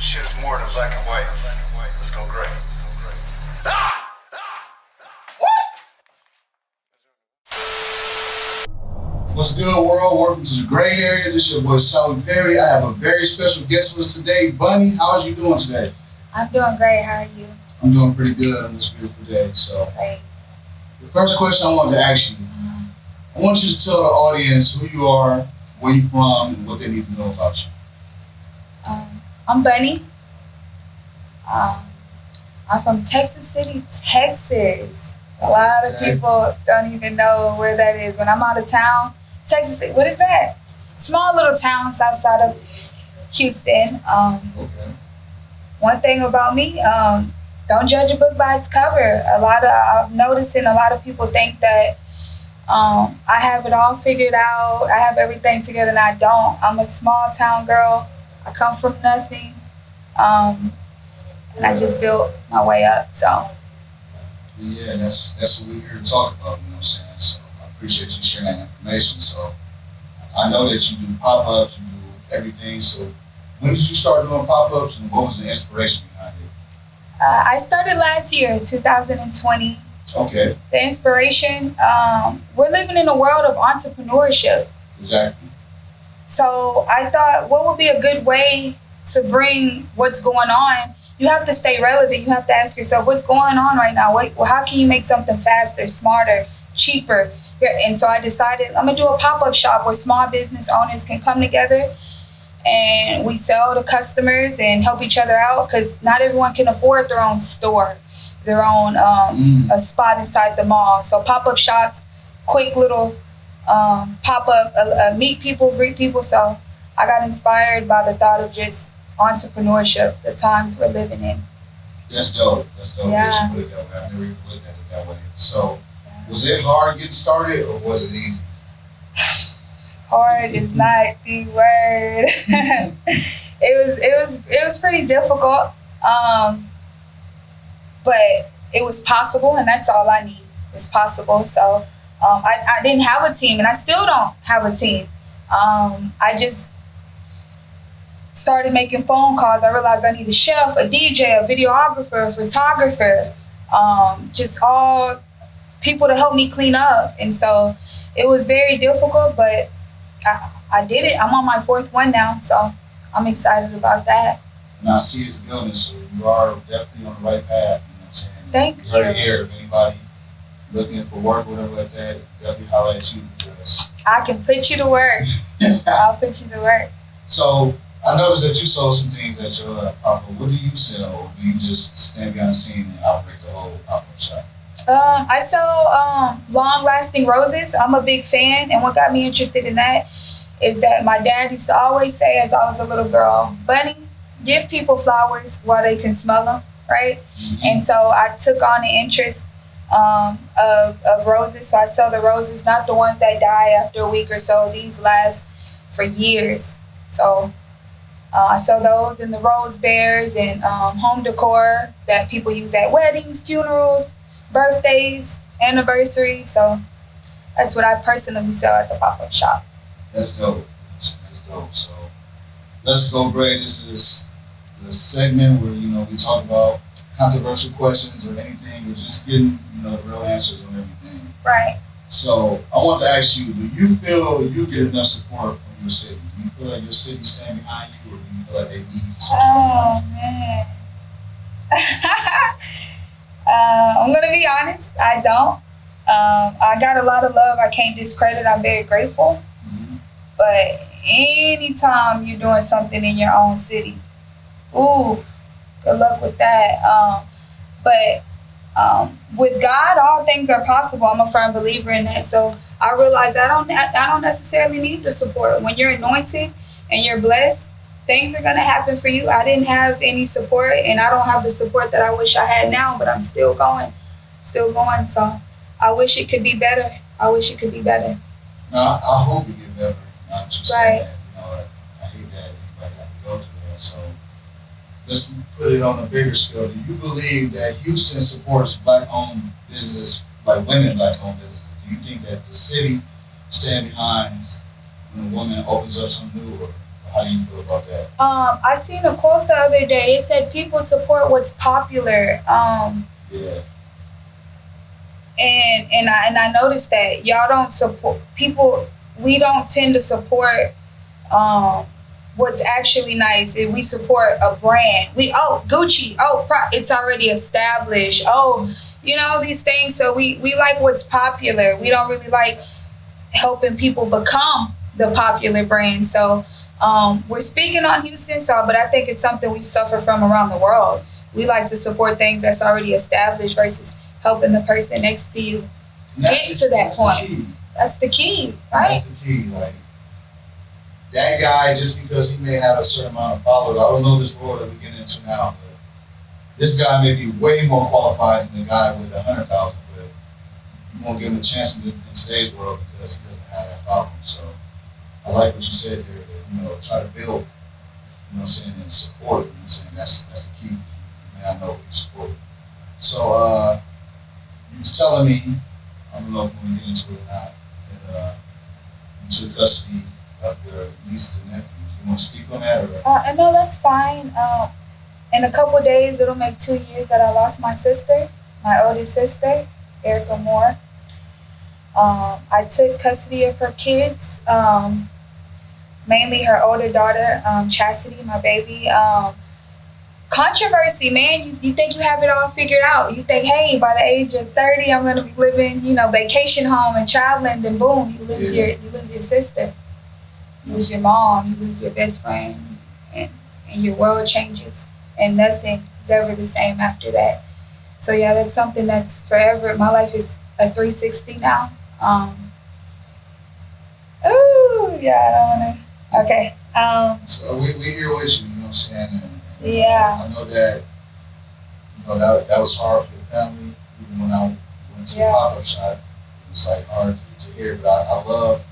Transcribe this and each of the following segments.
Shit is more than black and white. Let's go gray. Ah! What's good, world? Welcome to the Gray Area. This is your boy, Sally Perry. I have a very special guest with us today. Bunny, how are you doing today? I'm doing great. How are you? I'm doing pretty good on this beautiful day. So, Great. the first question I wanted to ask you, I want you to tell the audience who you are, where you're from, and what they need to know about you. I'm Bunny. I'm from Texas City, Texas. A lot of Okay. people don't even know where that is. When I'm out of town, Texas City, what is that? Small little towns outside of Houston. Okay. One thing about me, don't judge a book by its cover. I'm noticing a lot of people think that I have it all figured out. I have everything together, and I don't. I'm a small town girl. I come from nothing, and I just built my way up. So Yeah, that's what we're here to talk about, you know what I'm saying? So, I appreciate you sharing that information. So, I know that you do pop-ups, you do everything. So, when did you start doing pop-ups, and what was the inspiration behind it? I started last year, 2020. Okay, The inspiration, we're living in a world of entrepreneurship. exactly. So I thought, what would be a good way to bring what's going on? You have to stay relevant. You have to ask yourself, what's going on right now? How can you make something faster, smarter, cheaper? And so I decided I'm going to do a pop-up shop where small business owners can come together and we sell to customers and help each other out, because not everyone can afford their own store, their own a spot inside the mall. So pop-up shops, quick little pop-up, meet people, greet people. So I got inspired by the thought of just entrepreneurship, the times we're living in. That's dope. That's dope. Yeah. That you put it that way. I never even looked at it that way. So, was it hard getting started, or was it easy? Hard is not the word. it was pretty difficult, but it was possible, and that's all I need. It's possible. So I didn't have a team, and I still don't have a team. I just started making phone calls. I realized I need a chef, a DJ, a videographer, a photographer, just all people to help me clean up. And so it was very difficult, but I did it. I'm on my fourth one now, so I'm excited about that. And I see it's building, so you are definitely on the right path. You know what I'm saying? Thank You heard it you. here. If anybody looking for work, whatever like that, definitely holler at you, because. I can put you to work. I'll put you to work. So, I noticed that you sold some things at your pop-up. What do you sell, or do you just stand behind the scene and operate the whole pop-up shop? I sell long-lasting roses. I'm a big fan, and what got me interested in that is that my dad used to always say as I was a little girl, Bunny, give people flowers while they can smell them, right? And so I took on the interest of roses. So I sell the roses, not the ones that die after a week or so. These last for years. So I sell those and the rose bears and home decor that people use at weddings, funerals, birthdays, anniversaries. So that's what I personally sell at the pop-up shop. That's dope. That's dope. So, let's go, Gray. This is the segment where, we talk about controversial questions or anything. We're just getting, the real answers on everything. Right. So, I want to ask you, do you feel you get enough support from your city? Do you feel like your city stand behind you, or do you feel like they need support? Oh, man. I'm going to be honest. I don't. I got a lot of love I can't discredit. I'm very grateful. Mhm. But anytime you're doing something in your own city, ooh, good luck with that. But with God, all things are possible. I'm a firm believer in that. So I realize I don't necessarily need the support. When you're anointed and you're blessed, things are gonna happen for you. I didn't have any support, and I don't have the support that I wish I had now. But I'm still going. So I wish it could be better. Now, I hope you get better. Not just saying that. I hate that anybody have to go through that. So, let's put it on a bigger scale. Do you believe that Houston supports black-owned business, like women black-owned businesses? Do you think that the city stand behind when a woman opens up something new, or how do you feel about that? I seen a quote the other day. It said people support what's popular. Yeah. And I noticed that y'all don't support people. We don't tend to support what's actually nice. If we support a brand, Gucci. It's already established. These things. So we like what's popular. We don't really like helping people become the popular brand. So we're speaking on Houston, but I think it's something we suffer from around the world. We like to support things that's already established versus helping the person next to you get to that point. That's the key, right? That's the key. Like, that guy, just because he may have a certain amount of followers, I don't know this world that we get into now, but this guy may be way more qualified than the guy with 100,000, but you won't give him a chance in today's world because he doesn't have that following. So I like what you said there, that, try to build, and support, that's the key. You may not know what you support. So, you was telling me, I don't know if we're going to get into it or not, that you took custody of your nieces and nephews. You want to speak on that? Or? No, that's fine. In a couple of days, it'll make 2 years that I lost my sister, my oldest sister, Erica Moore. I took custody of her kids, mainly her older daughter, Chastity, my baby. Controversy, man. You think you have it all figured out. You think, hey, by the age of 30, I'm gonna be living, vacation home and traveling. Then boom, you lose your sister, you lose your mom, you lose your best friend, and your world changes, and nothing is ever the same after that. So yeah, that's something that's forever. My life is a 360 now. I don't wanna. Okay. So we here with you. You know what I'm saying? And yeah. I know that that was hard for your family. Even when I went to the pop-up shop, it was like hard to hear. But I love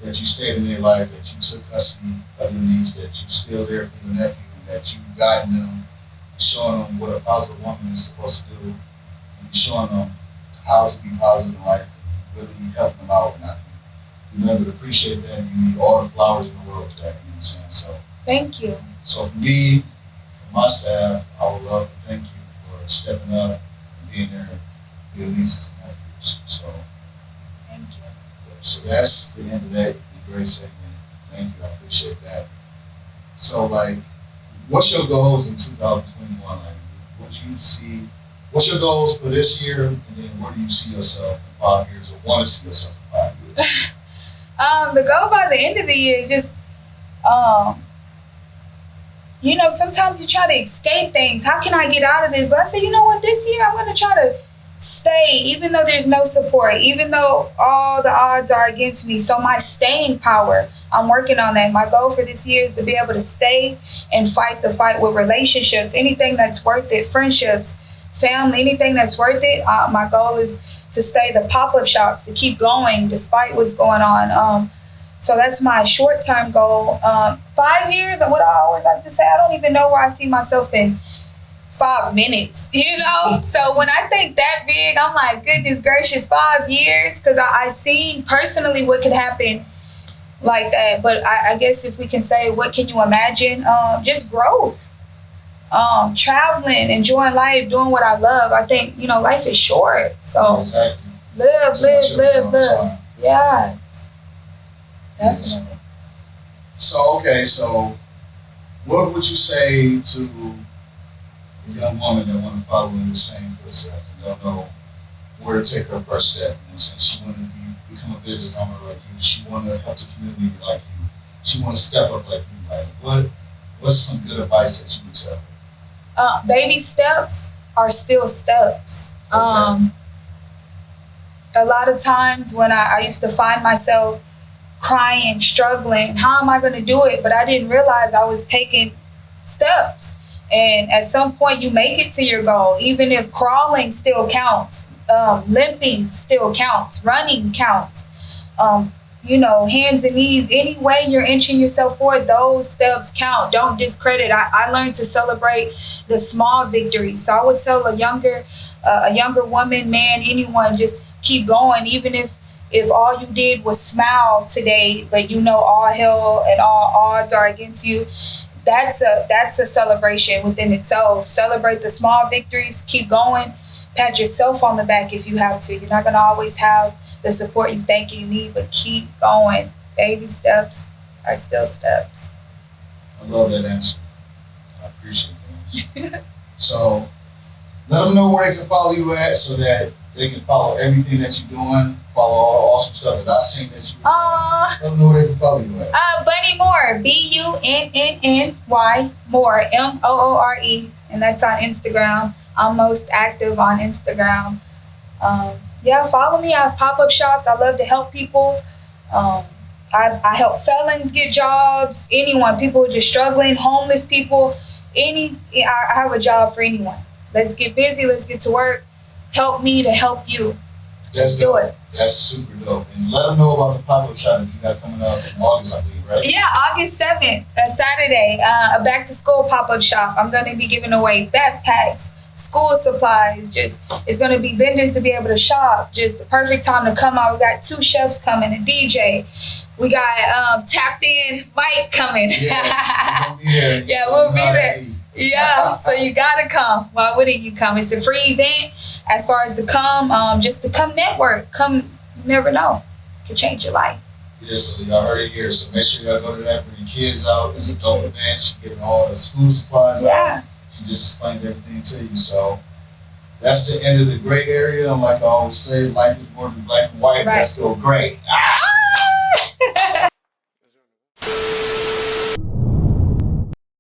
that you stayed in their life, that you took custody of your niece, that you still there for your nephew, and that you guiding them, and showing them what a positive woman is supposed to do, and showing them how to be positive in life, and really helping them out. And I remember to appreciate that. And you need all the flowers in the world for that. You know what I'm saying? So thank you. So for me, for my staff, I would love to thank you for stepping up and being there for your nieces and nephews. So thank you. So that's the end of that, the great segment. Thank you, I appreciate that. So what's your goals in 2021? What do you see? What's your goals for this year, and then where do you see yourself in 5 years, or want to see yourself in 5 years? The goal by the end of the year is just, sometimes you try to escape things. How can I get out of this? But I say, you know what, this year I'm going to try to stay, even though there's no support, even though all the odds are against me. So my staying power, I'm working on that. My goal for this year is to be able to stay and fight the fight with relationships, anything that's worth it, friendships, family, anything that's worth it. My goal is to stay, the pop-up shops, to keep going despite what's going on. So that's my short-term goal. 5 years, what I always like to say, I don't even know where I see myself in 5 minutes, So when I think that big, I'm like, goodness gracious, 5 years, because I seen personally what could happen like that. But I guess if we can say, what can you imagine? Just growth, traveling, enjoying life, doing what I love. I think, life is short. So exactly. live. Yeah. Definitely. So what would you say to a young woman that want to follow in the same footsteps and don't know where to take her first step? You know what I'm saying? She want to become a business owner like you. She want to help the community like you. She want to step up like you. What's some good advice that you would tell her? Baby steps are still steps. Okay. A lot of times when I used to find myself crying, struggling, how am I going to do it? But I didn't realize I was taking steps. And at some point you make it to your goal, even if crawling still counts, limping still counts, running counts, hands and knees, any way you're inching yourself forward, those steps count. Don't discredit. I learned to celebrate the small victories. So I would tell a younger woman, man, anyone, just keep going, even if if all you did was smile today, but you know all hell and all odds are against you, that's a celebration within itself. Celebrate the small victories, keep going, pat yourself on the back if you have to. You're not gonna always have the support you think you need, but keep going. Baby steps are still steps. I love that answer. I appreciate that answer. So let them know where they can follow you at so that they can follow everything that you're doing, follow all the awesome stuff that I've seen that you're doing. Let them know where they can follow you at. Bunny Moore, BUNNNY Moore, MOORE, and that's on Instagram. I'm most active on Instagram. Yeah, follow me. I have pop-up shops. I love to help people. I help felons get jobs. Anyone, people just struggling, homeless people. I have a job for anyone. Let's get busy. Let's get to work. Help me to help you. That's do dope. it. That's super dope. And let them know about the pop-up shop that you got coming up in August, I believe, right? Yeah, August 7th, Saturday, a back-to-school pop-up shop. I'm going to be giving away backpacks, school supplies. It's going to be vendors to be able to shop. Just the perfect time to come out. We got 2 chefs coming, a DJ. We got Tapped In Mike coming. Yeah, we'll be there. Yeah, we'll be there. Yeah, so you gotta come. Why wouldn't you come? It's a free event. As far as to come, just to come network. Come, you never know. It could change your life. Yeah, so y'all heard it here. So make sure y'all go to that, bring your kids out. It's a dope event. She getting all the school supplies out. She just explained everything to you. So that's the end of the gray area. And like I always say, life is more than black and white. Right. Let's go gray. Ah!